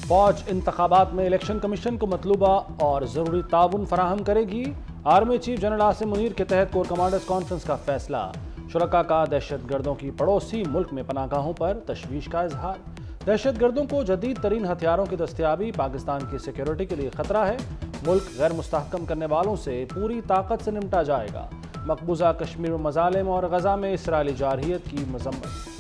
फौज इंतखाबात में इलेक्शन कमीशन को मतलूबा और ज़रूरी ताउन फराहम करेगी। Army chief general Asim Munir के तहत कोर कमांडर्स कॉन्फ्रेंस का फैसला। शुरका का दहशत गर्दों की पड़ोसी मुल्क में पनाहगाहों पर तशवीश का इजहार। दहशत गर्दों को जदीद तरीन हथियारों की दस्तयाबी पाकिस्तान की सिक्योरिटी के लिए खतरा है। मुल्क गैर मुस्तहकम करने वालों से पूरी ताकत से निपटा जाएगा। मकबूजा कश्मीर में मजालिम और गजा में इसराइली जारहियत की मजम्मत।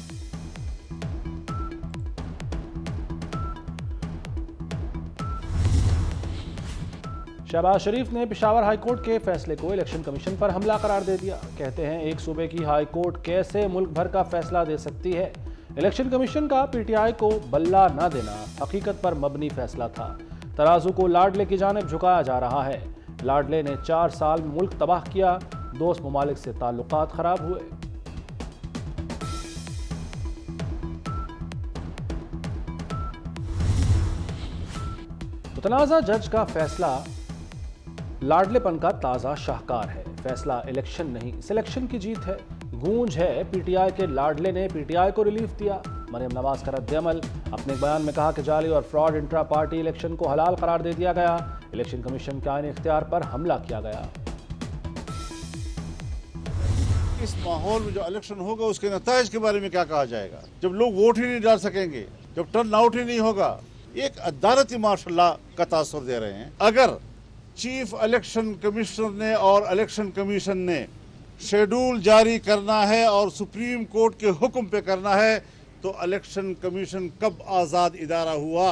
शहबाज शरीफ ने पेशावर हाई कोर्ट के फैसले को इलेक्शन कमीशन पर हमला करार दे दिया। कहते हैं एक सूबे की हाई कोर्ट कैसे मुल्क भर का फैसला दे सकती है। इलेक्शन कमीशन का पीटीआई को बल्ला न देना हकीकत पर मबनी फैसला था। तराजू को लाडले की जानिब झुकाया जा रहा है। लाडले ने 4 साल में मुल्क तबाह किया, दोस्त ममालिक से ताल्लुकात खराब हुए। मुतनाज़ा जज का फैसला लाडलेपन का ताज़ा शाहकार है। फैसला इलेक्शन नहीं सिलेक्शन की जीत है। गूंज है पीटीआई के लाडले ने पीटीआई को रिलीफ दिया। मरियम नवाज का रद्द-ए-अमल। अपने एक बयान में कहा कि जाली और फ्रॉड इंट्रा पार्टी इलेक्शन को हलाल करार दे दिया गया। इलेक्शन कमीशन के आईनी इख्तियार पर हमला किया गया। इस माहौल में जो इलेक्शन होगा उसके नताइज के बारे में क्या कहा जाएगा, जब लोग वोट ही नहीं डाल सकेंगे, जब टर्न आउट ही नहीं होगा। एक अदालती मार्शल का तासुर दे रहे हैं। अगर चीफ इलेक्शन कमिश्नर ने और इलेक्शन कमीशन ने शेड्यूल जारी करना है और सुप्रीम कोर्ट के हुक्म पे करना है तो इलेक्शन कमीशन कब आजाद इदारा हुआ।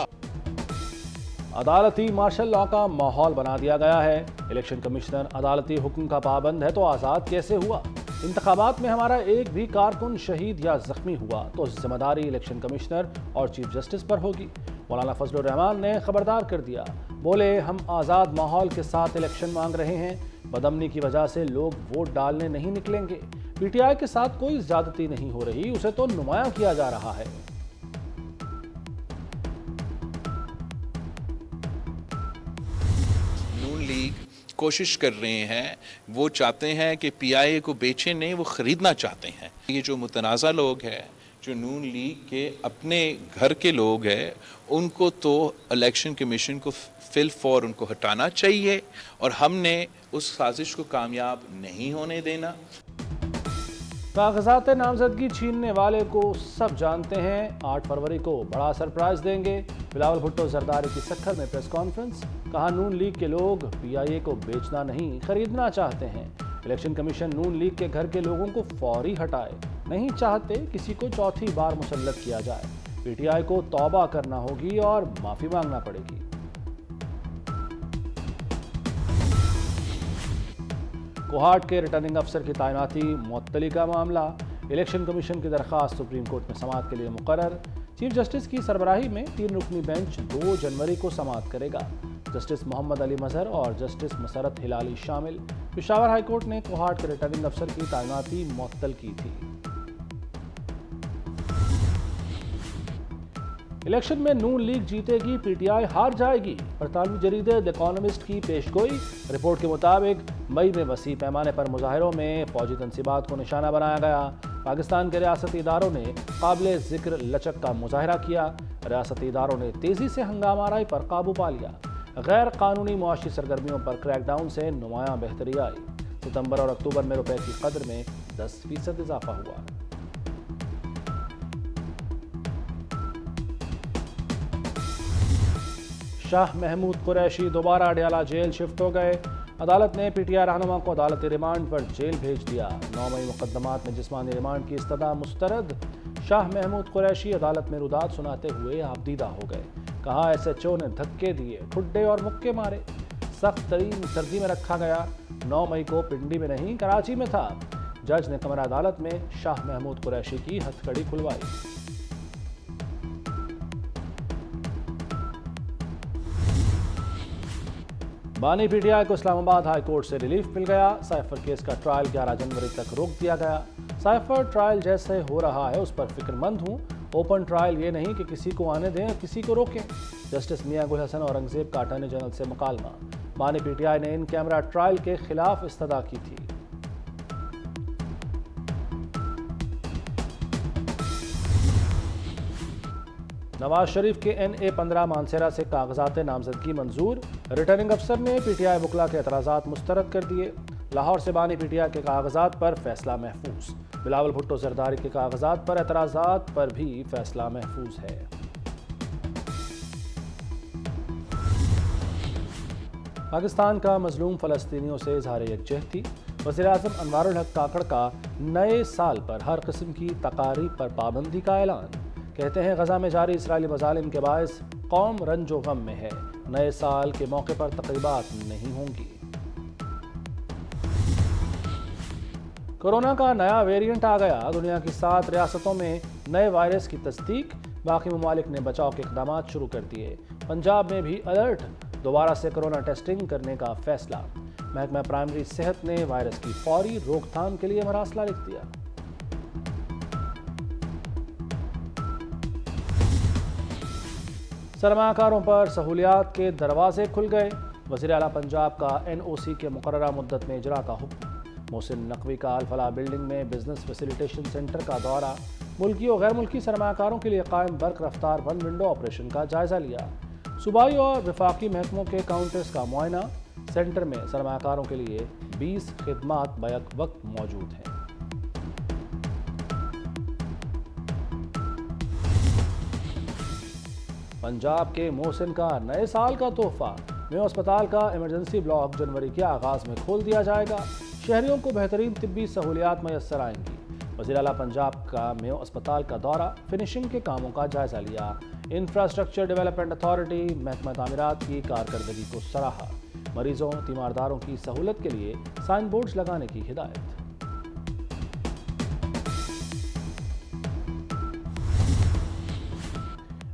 अदालती मार्शल लॉ का माहौल बना दिया गया है। इलेक्शन कमिश्नर अदालती हुक्म का पाबंद है तो आजाद कैसे हुआ। इंतखाबात में हमारा एक भी कारकुन शहीद या जख्मी हुआ तो जिम्मेदारी इलेक्शन कमिश्नर और चीफ जस्टिस पर होगी। मौलाना फजलुर रहमान ने खबरदार कर दिया। बोले हम आज़ाद माहौल के साथ इलेक्शन मांग रहे हैं। बदअमनी की वजह से लोग वोट डालने नहीं निकलेंगे। पीटीआई के साथ कोई ज्यादती नहीं हो रही, उसे तो नुमायां किया जा रहा है। नून लीग कोशिश कर रहे हैं, वो चाहते हैं कि पीआईए को बेचे नहीं, वो खरीदना चाहते हैं। ये जो मुतनाज़ा लोग हैं, जो नून लीग के अपने घर के लोग हैं, उनको तो इलेक्शन कमीशन को फिल फॉर उनको हटाना चाहिए और हमने उस साजिश को कामयाब नहीं होने देना। कागजात नामजदगी छीनने वाले को सब जानते हैं। 8 फरवरी को बड़ा सरप्राइज देंगे। बिलावल भुट्टो जरदारी की सक्खर में प्रेस कॉन्फ्रेंस। कहा नून लीग के लोग पीआईए को बेचना नहीं खरीदना चाहते हैं। इलेक्शन कमीशन नून लीग के घर के लोगों को फौरी हटाए। नहीं चाहते किसी को चौथी बार मुसल्लत किया जाए। पीटीआई को तौबा करना होगी और माफी मांगना पड़ेगी। कोहाट के रिटर्निंग अफसर की तैनाती मुअत्तली का मामला। इलेक्शन कमीशन की दरख्वास्त सुप्रीम कोर्ट में समाअत के लिए मुकर्रर। चीफ जस्टिस की सरबराही में 3 रुकनी बेंच 2 जनवरी को समाअत करेगा। जस्टिस मोहम्मद अली मजहर और जस्टिस मसरत हिलाली शामिल। पेशावर हाई कोर्ट ने कोहाट के रिटर्निंग अफसर की तैनाती मुअत्तल की थी। इलेक्शन में नून लीग जीतेगी, पीटीआई हार जाएगी। बरतानवी जरीदे द इकोनॉमिस्ट की पेशगोई। रिपोर्ट के मुताबिक मई में वसी पैमाने पर मुजाहिरों में फौजी तनसीबात को निशाना बनाया गया। पाकिस्तान के रियासती इदारों ने काबिल जिक्र लचक का मुजाहरा किया। रियासती इदारों ने तेजी से हंगामाराई पर काबू पा लिया। गैर कानूनी मुआशी सरगर्मियों पर क्रैकडाउन से नुमायां बेहतरी आई। सितंबर और अक्टूबर में रुपए की कदर में 10% इजाफा हुआ। शाह महमूद कुरैशी दोबारा अडयाला जेल शिफ्ट हो गए। अदालत ने पीटीआई रहनुमा को अदालती रिमांड पर जेल भेज दिया। 9 मई मुकदमात में जिस्मानी रिमांड की इस्तदा मुस्तरद। शाह महमूद कुरैशी अदालत में रुदात सुनाते हुए आपदीदा हो गए। कहा एसएचओ ने धक्के दिए, ठुड्डे और मुक्के मारे। सख्त तरीन सर्दी में रखा गया। 9 मई को पिंडी में नहीं कराची में था। जज ने कमरा अदालत में शाह महमूद कुरैशी की हथकड़ी खुलवाई। बानी पीटीआई को इस्लामाबाद हाई कोर्ट से रिलीफ मिल गया। साइफर केस का ट्रायल 11 जनवरी तक रोक दिया गया। साइफर ट्रायल जैसे हो रहा है उस पर फिक्रमंद हूँ। ओपन ट्रायल ये नहीं कि किसी को आने दें, किसी को रोकें। जस्टिस मियां गुल हसन औरंगजेब का अटॉर्नी जनरल से मुकालमा। बानी पीटीआई ने इन कैमरा ट्रायल के खिलाफ इस्तदा की थी। نواز شریف کے NA-15 مانسیرا سے کاغذات نامزدگی منظور، ریٹرننگ افسر نے PTI وکلا کے اعتراضات مسترد کر دیے۔ لاہور سے بانی PTI کے کاغذات پر فیصلہ محفوظ، بلاول بھٹو زرداری کے کاغذات پر اعتراضات پر بھی فیصلہ محفوظ ہے۔ پاکستان کا مظلوم فلسطینیوں سے اظہار یکجہتی، وزیراعظم انوار الحق کاکڑ کا نئے سال پر ہر قسم کی تقاریب پر پابندی کا اعلان۔ کہتے ہیں غزہ میں جاری اسرائیلی مظالم کے باعث قوم رنج و غم میں ہے، نئے سال کے موقع پر تقریبات نہیں ہوں گی۔ کورونا کا نیا ویریئنٹ آ گیا، دنیا کی 7 ریاستوں میں نئے وائرس کی تصدیق، باقی ممالک نے بچاؤ کے اقدامات شروع کر دیے۔ پنجاب میں بھی الرٹ، دوبارہ سے کورونا ٹیسٹنگ کرنے کا فیصلہ۔ محکمہ پرائمری صحت نے وائرس کی فوری روک تھام کے لیے مراسلہ لکھ دیا۔ سرمایہ کاروں پر سہولیات کے دروازے کھل گئے، وزیر اعلیٰ پنجاب کا NOC کے مقررہ مدت میں اجرا کا حکم۔ محسن نقوی کا الفلاح بلڈنگ میں بزنس فیسیلیٹیشن سینٹر کا دورہ، ملکی اور غیر ملکی سرمایہ کاروں کے لیے قائم برق رفتار ون ونڈو آپریشن کا جائزہ لیا۔ صوبائی اور وفاقی محکموں کے کاؤنٹرز کا معائنہ، سینٹر میں سرمایہ کاروں کے لیے 20 خدمات بیک وقت موجود ہیں۔ پنجاب کے محسن کا نئے سال کا تحفہ، میو اسپتال کا ایمرجنسی بلاک جنوری کے آغاز میں کھول دیا جائے گا، شہریوں کو بہترین طبی سہولیات میسر آئیں گی۔ وزیر اعلیٰ پنجاب کا میو اسپتال کا دورہ، فنشنگ کے کاموں کا جائزہ لیا۔ انفراسٹرکچر ڈیولپمنٹ اتھارٹی محکمہ تعمیرات کی کارکردگی کو سراہا، مریضوں تیمارداروں کی سہولت کے لیے سائن بورڈز لگانے کی ہدایت۔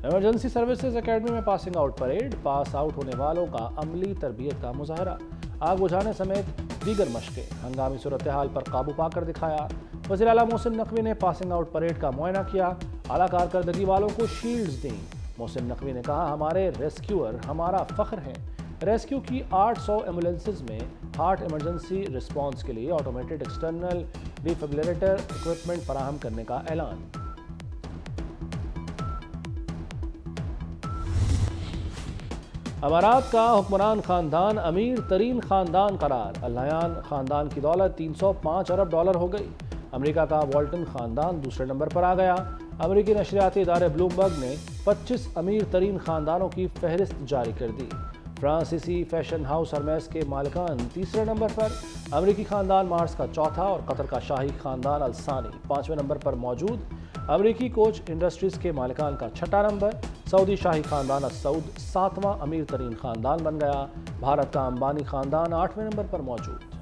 ایمرجنسی سروسز اکیڈمی میں passing out parade, pass out ہونے والوں کا عملی تربیت کا مظاہرہ، آگ بجھانے سمیت دیگر مشقیں، ہنگامی صورتحال پر قابو پا کر دکھایا۔ وزیر اعلیٰ محسن نقوی نے پاسنگ آؤٹ پریڈ کا معائنہ کیا، اعلیٰ کارکردگی والوں کو شیلڈز دیں۔ محسن نقوی نے کہا، ہمارے ریسکیور ہمارا فخر ہیں۔ ریسکیو کی 800 ایمبولینسز میں ہارٹ ایمرجنسی رسپانس کے لیے آٹومیٹڈ ایکسٹرنل ڈیفیبریلیٹر اکوپمنٹ فراہم کرنے کا اعلان۔ امارات کا حکمران خاندان امیر ترین خاندان قرار، النہیان خاندان کی دولت 305 ارب ڈالر ہو گئی۔ امریکہ کا والٹن خاندان دوسرے نمبر پر آ گیا۔ امریکی نشریاتی ادارے بلومبرگ نے 25 امیر ترین خاندانوں کی فہرست جاری کر دی۔ فرانسیسی فیشن ہاؤس ہرمیس کے مالکان تیسرے نمبر پر، امریکی خاندان مارس کا چوتھا اور قطر کا شاہی خاندان الثانی 5ویں نمبر پر موجود۔ امریکی کوچ انڈسٹریز کے مالکان کا 6واں نمبر، سعودی شاہی خاندان السعود 7واں امیر ترین خاندان بن گیا۔ بھارت کا امبانی خاندان 8ویں نمبر پر موجود۔